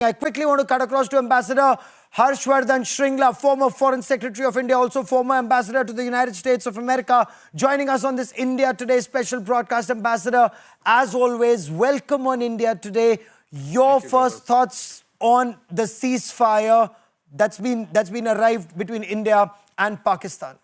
I quickly want to cut across to Ambassador Vardhan Shringla, former Foreign Secretary of India, also former Ambassador to the United States of America, joining us on this India Today special broadcast. Ambassador, as always, welcome on India Today. Your first thoughts on the ceasefire that's been arrived between India and Pakistan?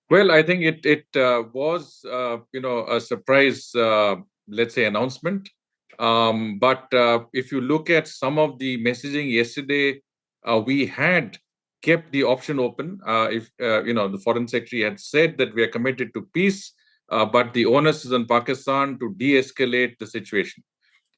Well, I think it was a surprise, let's say, announcement. But if you look at some of the messaging yesterday, we had kept the option open. If the foreign secretary had said that we are committed to peace, but the onus is on Pakistan to de-escalate the situation.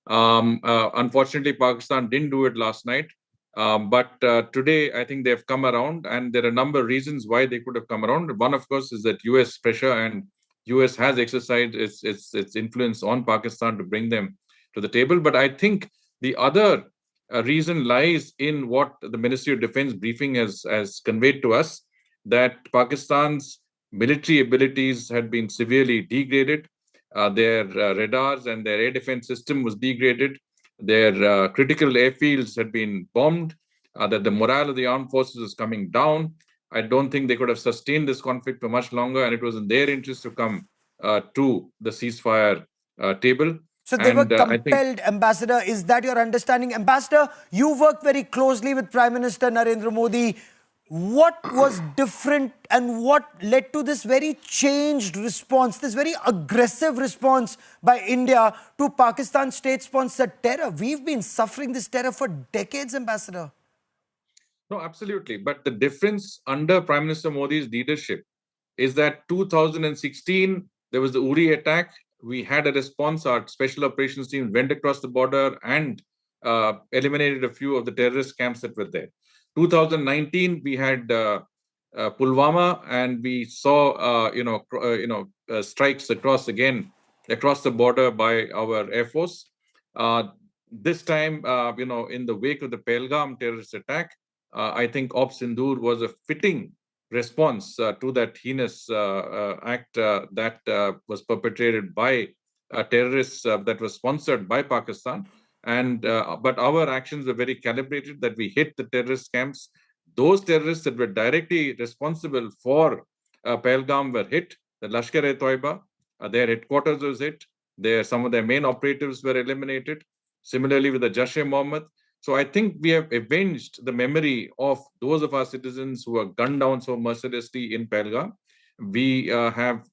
Unfortunately, Pakistan didn't do it last night. But today, I think they've come around, and there are a number of reasons why they could have come around. One, of course, is that U.S. pressure, and U.S. has exercised its influence on Pakistan to bring them to the table. But I think the other reason lies in what the Ministry of Defense briefing has conveyed to us, that Pakistan's military abilities had been severely degraded. Their radars and their air defense system was degraded. Their critical airfields had been bombed, that the morale of the armed forces is coming down. I don't think they could have sustained this conflict for much longer, and it was in their interest to come to the ceasefire table. So they were compelled, Ambassador. Is that your understanding? Ambassador, you worked very closely with Prime Minister Narendra Modi. What was different and what led to this very changed response, this very aggressive response by India to Pakistan's state-sponsored terror? We've been suffering this terror for decades, Ambassador. No, absolutely. But the difference under Prime Minister Modi's leadership is that 2016, there was the Uri attack. We had a response. Our special operations team went across the border and eliminated a few of the terrorist camps that were there. 2019, we had Pulwama, and we saw strikes across the border by our Air Force. This time, in the wake of the Pahalgam terrorist attack, I think Ops Sindoor was a fitting response to that heinous act that was perpetrated by terrorists that was sponsored by Pakistan. And but our actions were very calibrated, that we hit the terrorist camps. Those terrorists that were directly responsible for Pahalgam were hit. The Lashkar-e-Toiba, their headquarters was hit. Some of their main operatives were eliminated. Similarly with the Jaish-e-Mohammed. So I think we have avenged the memory of those of our citizens who were gunned down so mercilessly in Pahalgam. We have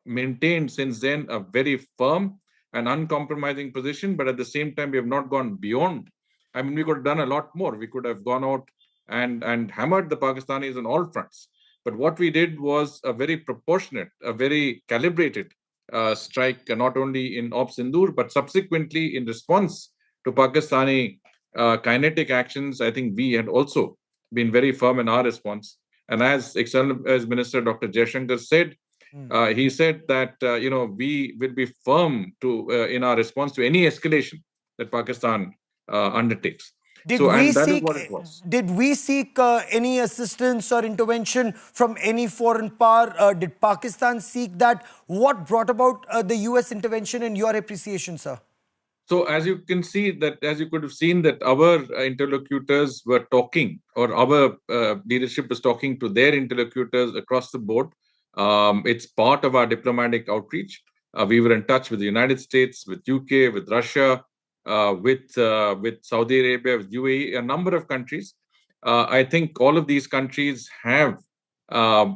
maintained since then a very firm and uncompromising position, but at the same time, we have not gone beyond. I mean, we could have done a lot more. We could have gone out and hammered the Pakistanis on all fronts. But what we did was a very proportionate, a very calibrated strike, not only in Ops Sindoor, but subsequently in response to Pakistani kinetic actions. I think we had also been very firm in our response. And as External Affairs Minister Dr. Jaishankar said, he said that we will be firm in our response to any escalation that Pakistan undertakes. Did we seek any assistance or intervention from any foreign power? Did Pakistan seek that? What brought about the US intervention in your appreciation, sir? So as you can see that, as you could have seen, that our interlocutors were talking, or our leadership was talking to their interlocutors across the board. It's part of our diplomatic outreach. We were in touch with the United States, with UK, with Russia, with Saudi Arabia, with UAE, a number of countries. I think all of these countries have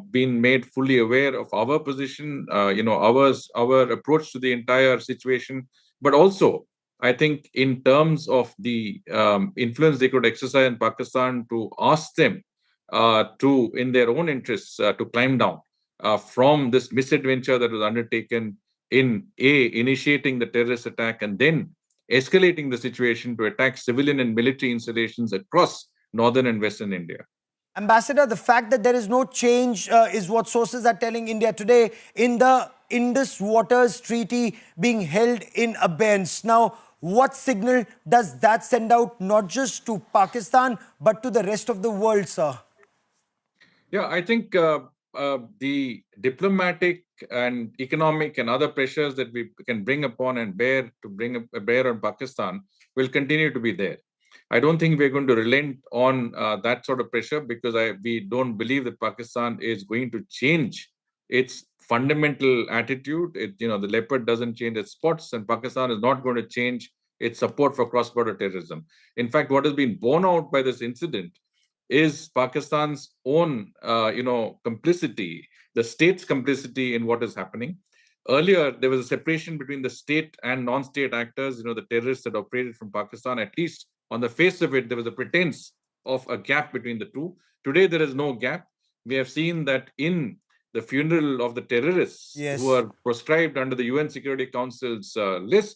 been made fully aware of our position, our approach to the entire situation, but also I think in terms of the influence they could exercise in Pakistan, to ask them to, in their own interests, to climb down from this misadventure that was undertaken in initiating the terrorist attack and then escalating the situation to attack civilian and military installations across northern and western India. Ambassador, the fact that there is no change is what sources are telling India today in the Indus Waters Treaty being held in abeyance. Now, what signal does that send out, not just to Pakistan, but to the rest of the world, sir? Yeah, I think the diplomatic and economic and other pressures that we can bring upon and bear on Pakistan will continue to be there. I don't think we're going to relent on that sort of pressure, because we don't believe that Pakistan is going to change its fundamental attitude. The leopard doesn't change its spots, and Pakistan is not going to change its support for cross-border terrorism. In fact, what has been borne out by this incident is Pakistan's own, complicity, the state's complicity in what is happening. Earlier, there was a separation between the state and non-state actors, the terrorists that operated from Pakistan. At least on the face of it, there was a pretense of a gap between the two. Today, there is no gap. We have seen that in the funeral of the terrorists who Yes. are proscribed under the UN Security Council's list,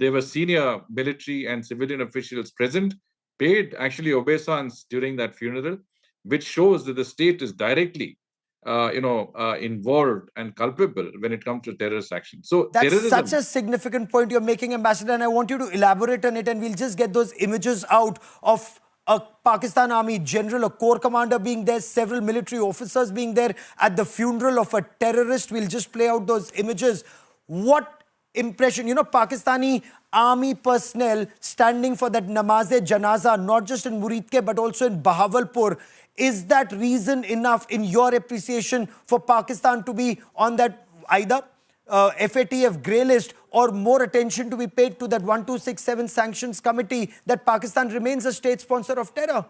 there were senior military and civilian officials present, paid actually obeisance during that funeral, which shows that the state is directly involved and culpable when it comes to terrorist action. So That's such terrorism. a significant point you're making, Ambassador, and I want you to elaborate on it, and we'll just get those images out of a Pakistan Army general, a corps commander being there, several military officers being there at the funeral of a terrorist. We'll just play out those images. What impression, Pakistani army personnel standing for that namaz-e-janaza, not just in Muridke, but also in Bahawalpur. Is that reason enough, in your appreciation, for Pakistan to be on that either FATF grey list, or more attention to be paid to that 1267 sanctions committee, that Pakistan remains a state sponsor of terror?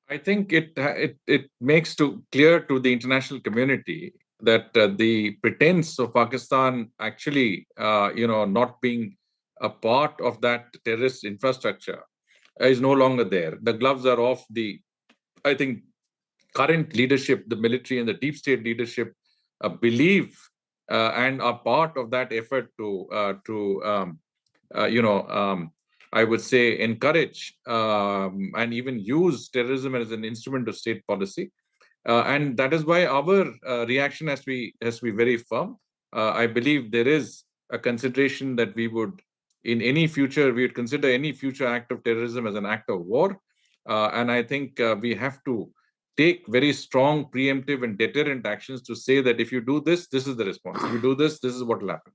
I think it makes clear to the international community that the pretense of Pakistan actually not being a part of that terrorist infrastructure is no longer there. The gloves are off. I think current leadership, the military and the deep state leadership, believe and are part of that effort I would say, encourage and even use terrorism as an instrument of state policy. And that is why our reaction has to be very firm. I believe there is a consideration that we would consider any future act of terrorism as an act of war. And I think we have to take very strong preemptive and deterrent actions to say that if you do this, this is the response. If you do this, this is what will happen.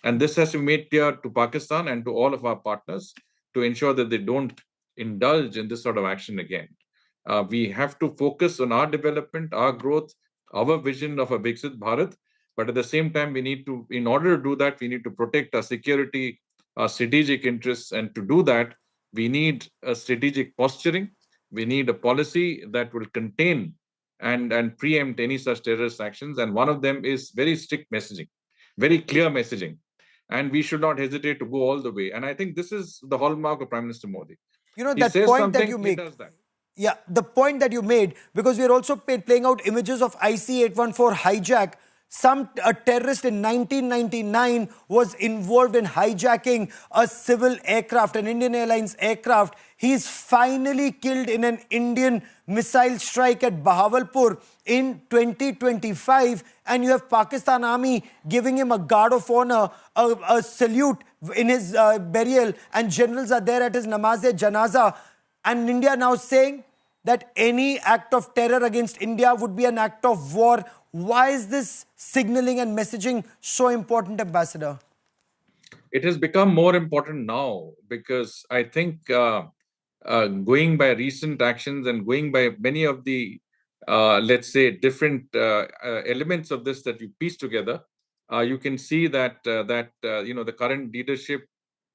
And this has to be made clear to Pakistan and to all of our partners to ensure that they don't indulge in this sort of action again. We have to focus on our development, our growth, our vision of a Viksit Bharat. But at the same time, in order to do that, we need to protect our security, our strategic interests. And to do that, we need a strategic posturing. We need a policy that will contain and preempt any such terrorist actions. And one of them is very strict messaging, very clear messaging. And we should not hesitate to go all the way. And I think this is the hallmark of Prime Minister Modi. He That says point that something, you he make. does that. Yeah, the point that you made, because we're also playing out images of IC-814 hijack. A terrorist in 1999 was involved in hijacking a civil aircraft, an Indian Airlines aircraft. He's finally killed in an Indian missile strike at Bahawalpur in 2025. And you have Pakistan Army giving him a guard of honor, a salute in his burial. And generals are there at his namaz-e-janaza. And India now saying that any act of terror against India would be an act of war. Why is this signaling and messaging so important, Ambassador? It has become more important now because I think going by recent actions and going by many of the, let's say, different elements of this that you piece together, you can see that the current leadership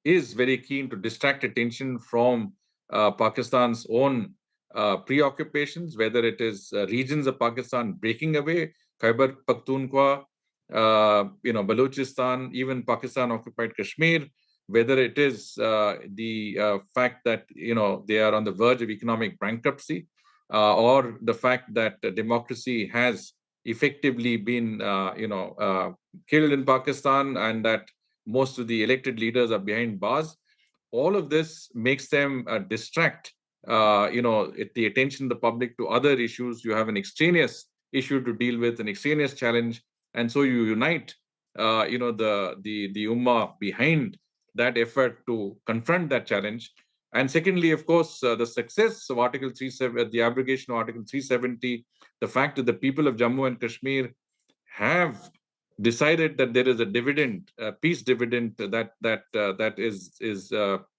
is very keen to distract attention from Pakistan's own preoccupations, whether it is regions of Pakistan breaking away, Khyber Pakhtunkhwa, Balochistan, even Pakistan-occupied Kashmir, whether it is the fact that they are on the verge of economic bankruptcy, or the fact that democracy has effectively been killed in Pakistan, and that most of the elected leaders are behind bars. All of this makes them distract the attention of the public to other issues. You have an extraneous issue to deal with, an extraneous challenge, and so you unite the ummah behind that effort to confront that challenge. And secondly, of course, the success of Article 370, the abrogation of Article 370, the fact that the people of Jammu and Kashmir have decided that there is a dividend, peace dividend that is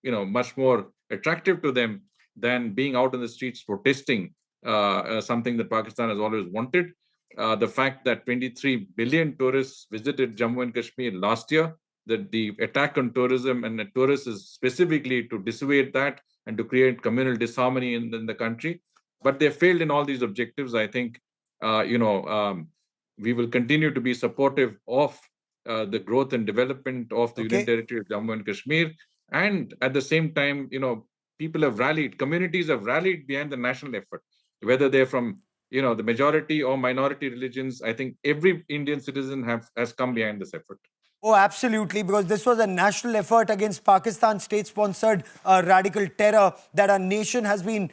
much more attractive to them than being out in the streets protesting, something that Pakistan has always wanted. The fact that 23 billion tourists visited Jammu and Kashmir last year, that the attack on tourism and the tourists is specifically to dissuade that and to create communal disharmony in the country. But they failed in all these objectives. I think, we will continue to be supportive of the growth and development of the Union Territory of Jammu and Kashmir. And at the same time, people have rallied, communities have rallied behind the national effort, whether they're from the majority or minority religions. I think every Indian citizen has come behind this effort. Oh, absolutely, because this was a national effort against Pakistan state-sponsored radical terror that our nation has been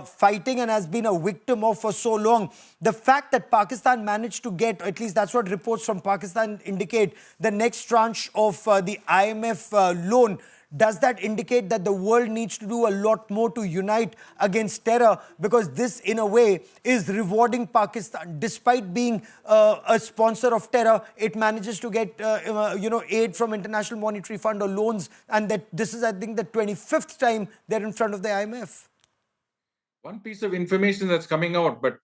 fighting and has been a victim of for so long. The fact that Pakistan managed to get, at least that's what reports from Pakistan indicate, the next tranche of the IMF loan, does that indicate that the world needs to do a lot more to unite against terror? Because this, in a way, is rewarding Pakistan. Despite being a sponsor of terror, it manages to get, aid from International Monetary Fund or loans. And that this is, I think, the 25th time they're in front of the IMF. One piece of information that's coming out, but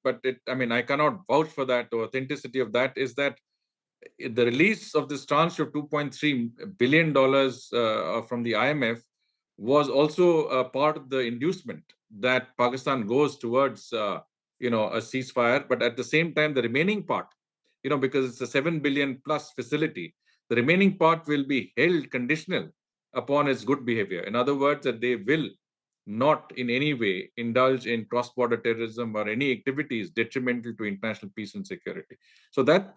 I cannot vouch for that, the authenticity of that, is that the release of this tranche of $2.3 billion from the IMF was also a part of the inducement that Pakistan goes towards, a ceasefire. But at the same time, the remaining part, because it's a 7 billion plus facility, the remaining part will be held conditional upon its good behavior. In other words, that they will not in any way indulge in cross-border terrorism or any activities detrimental to international peace and security. So that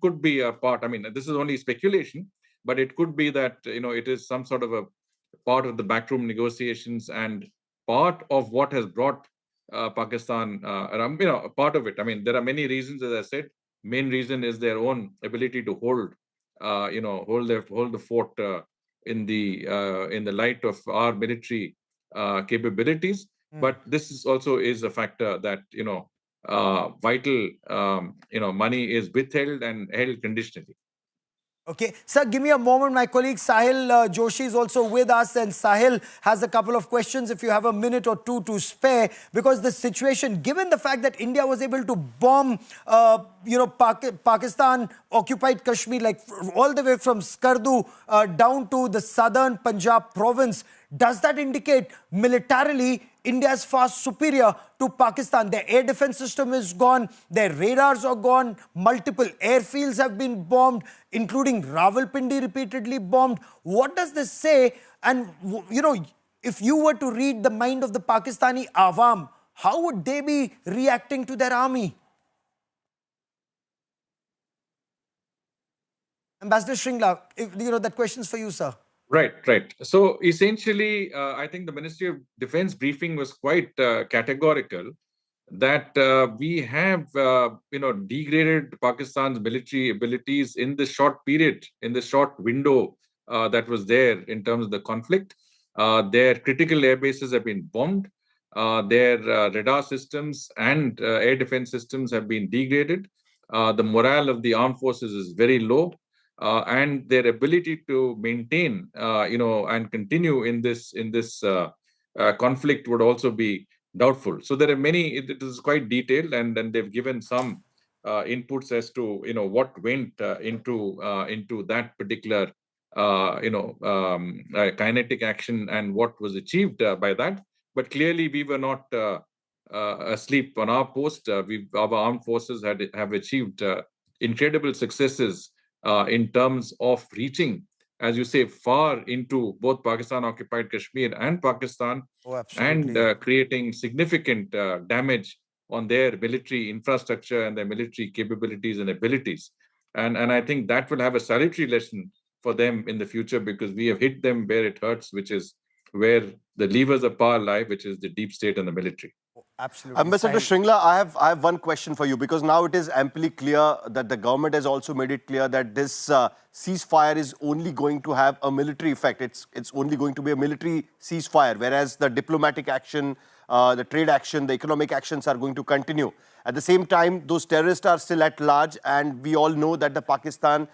could be a part. This is only speculation, but it could be that it is some sort of a part of the backroom negotiations and part of what has brought Pakistan around. Part of it. There are many reasons, as I said. Main reason is their own ability to hold the fort in the light of our military capabilities. But this is also a factor that vital money is withheld and held conditionally. Okay, sir, give me a moment. My colleague Sahil Joshi is also with us, and Sahil has a couple of questions if you have a minute or two to spare, because the situation, given the fact that India was able to bomb, Pakistan occupied Kashmir, like all the way from Skardu down to the southern Punjab province, does that indicate militarily India is far superior to Pakistan? Their air defense system is gone, their radars are gone, multiple airfields have been bombed, including Rawalpindi repeatedly bombed. What does this say? And, if you were to read the mind of the Pakistani Awam, how would they be reacting to their army? Ambassador Shringla, that question's for you, sir. Right. So essentially, I think the Ministry of Defense briefing was quite categorical that we have, degraded Pakistan's military abilities in the short period, in the short window that was there in terms of the conflict. Their critical air bases have been bombed. Their radar systems and air defense systems have been degraded. The morale of the armed forces is very low. And their ability to maintain, and continue in this conflict would also be doubtful. So there are many. It is quite detailed, and they've given some inputs as to what went into that particular kinetic action and what was achieved by that. But clearly, we were not asleep on our post. Our armed forces have achieved incredible successes in terms of reaching, as you say, far into both Pakistan-occupied Kashmir and Pakistan, and creating significant damage on their military infrastructure and their military capabilities and abilities. And I think that will have a salutary lesson for them in the future, because we have hit them where it hurts, which is where the levers of power lie, which is the deep state and the military. Absolutely. Ambassador Sahil. Shringla, I have one question for you, because now it is amply clear that the government has also made it clear that this ceasefire is only going to have a military effect. It's only going to be a military ceasefire, whereas the diplomatic action, the trade action, the economic actions are going to continue. At the same time, those terrorists are still at large, and we all know that the Pakistan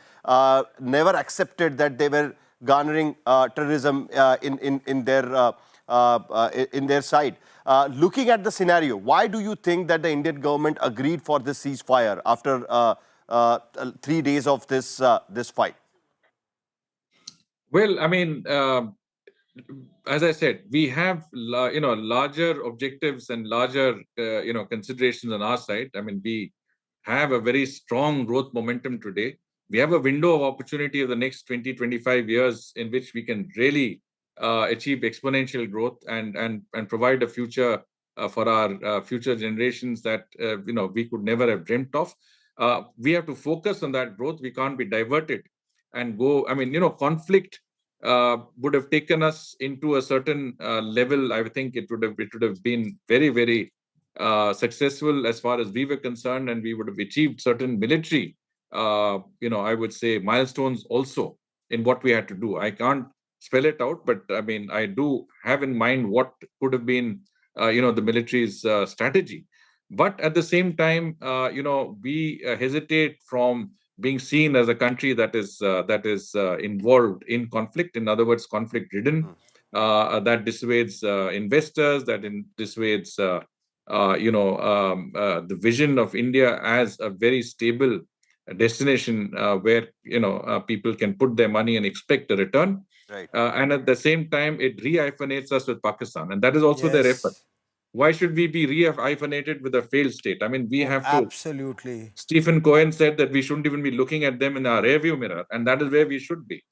never accepted that they were garnering terrorism in their side. Looking at the scenario, why do you think that the Indian government agreed for this ceasefire after 3 days of this fight? Well, I mean, as I said, we have larger objectives and larger considerations on our side. I mean, we have a very strong growth momentum today. We have a window of opportunity of the next 20, 25 years in which we can really achieve exponential growth and provide a future for our future generations that we could never have dreamt of. We have to focus on that growth. We can't be diverted and go. I mean, conflict would have taken us into a certain level. I think it would have been very, very successful as far as we were concerned, and we would have achieved certain military, I would say, milestones also in what we had to do. I can't spell it out, but I mean, I do have in mind what could have been, the military's strategy. But at the same time, we hesitate from being seen as a country that is involved in conflict. In other words, conflict-ridden. That dissuades investors. That dissuades the vision of India as a very stable destination where people can put their money and expect a return. Right. And at the same time, it re-hyphenates us with Pakistan, and that is also their effort. Yes. Why should we be re-hyphenated with a failed state? I mean, we Oh, have to. absolutely. Stephen Cohen said that we shouldn't even be looking at them in our rearview mirror, and that is where we should be.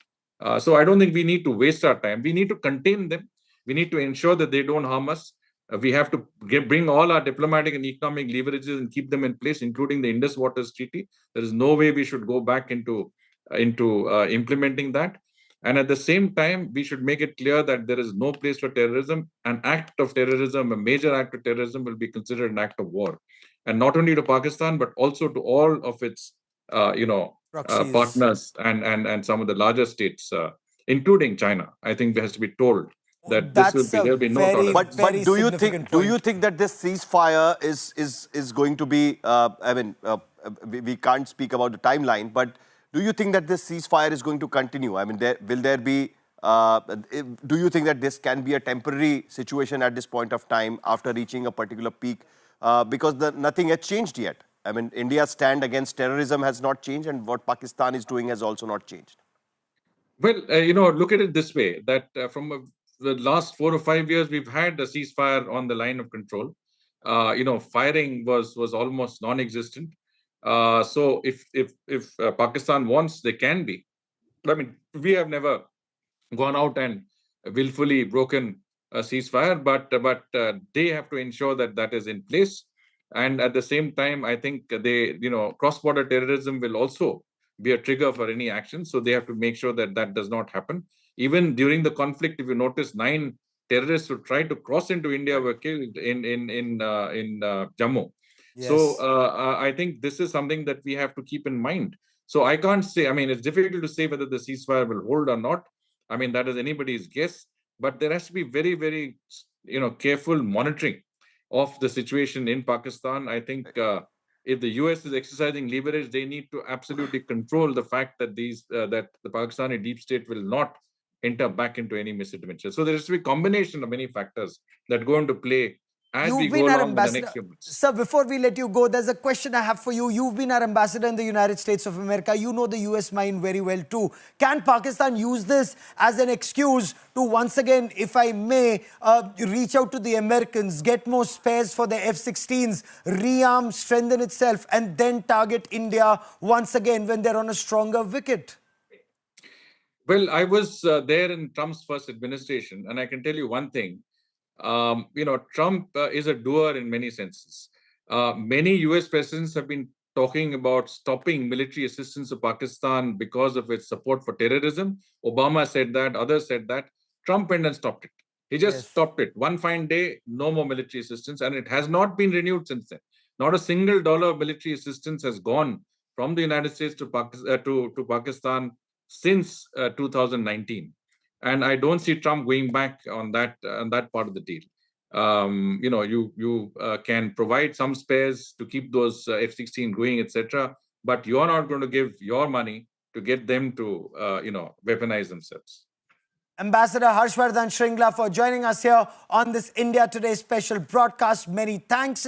So I don't think we need to waste our time. We need to contain them. We need to ensure that they don't harm us. We have to bring all our diplomatic and economic leverages and keep them in place, including the Indus Waters Treaty. There is no way we should go back into implementing that. And at the same time, we should make it clear that there is no place for terrorism. An act of terrorism, a major act of terrorism, will be considered an act of war, and not only to Pakistan but also to all of its, Proxies. partners and some of the larger states, including China. I think there has to be told Oh, that that's a there'll be no very, tolerance. very Do you significant think point. that this ceasefire is going to be? We can't speak about the timeline, but do you think that this ceasefire is going to continue? I mean, will there be? Do you think that this can be a temporary situation at this point of time after reaching a particular peak? Because nothing has changed yet. I mean, India's stand against terrorism has not changed, and what Pakistan is doing has also not changed. Well, look at it this way: that the last 4 or 5 years, we've had a ceasefire on the line of control. Firing was almost non-existent. So if Pakistan wants, they can be. I mean, we have never gone out and willfully broken a ceasefire, but they have to ensure that that is in place. And at the same time, I think cross-border terrorism will also be a trigger for any action. So they have to make sure that that does not happen. Even during the conflict, if you notice, 9 terrorists who tried to cross into India were killed in Jammu. So Yes. I think this is something that we have to keep in mind. So I can't say. I mean, it's difficult to say whether the ceasefire will hold or not. I mean, that is anybody's guess. But there has to be very, very, careful monitoring of the situation in Pakistan. I think if the US is exercising leverage, they need to absolutely control the fact that that the Pakistani deep state will not enter back into any misadventure. So there has to be a combination of many factors that go into play as we You've go been our along in the ambassador. next few months. Sir, before we let you go, there's a question I have for you. You've been our ambassador in the United States of America. You know the US mind very well too. Can Pakistan use this as an excuse to once again, if I may, reach out to the Americans, get more spares for the F-16s, rearm, strengthen itself, and then target India once again when they're on a stronger wicket? Well, I was there in Trump's first administration, and I can tell you one thing. Trump is a doer in many senses. Many US presidents have been talking about stopping military assistance to Pakistan because of its support for terrorism. Obama said that, others said that. Trump went and stopped it. He just Yes. stopped it. One fine day, no more military assistance, and it has not been renewed since then. Not a single dollar of military assistance has gone from the United States to Pakistan since 2019, and I don't see Trump going back on that part of the deal. You can provide some spares to keep those F-16 going, etc., but you're not going to give your money to get them to weaponize themselves. Ambassador Harshvardhan Shringla for joining us here on this India Today special broadcast. Many thanks.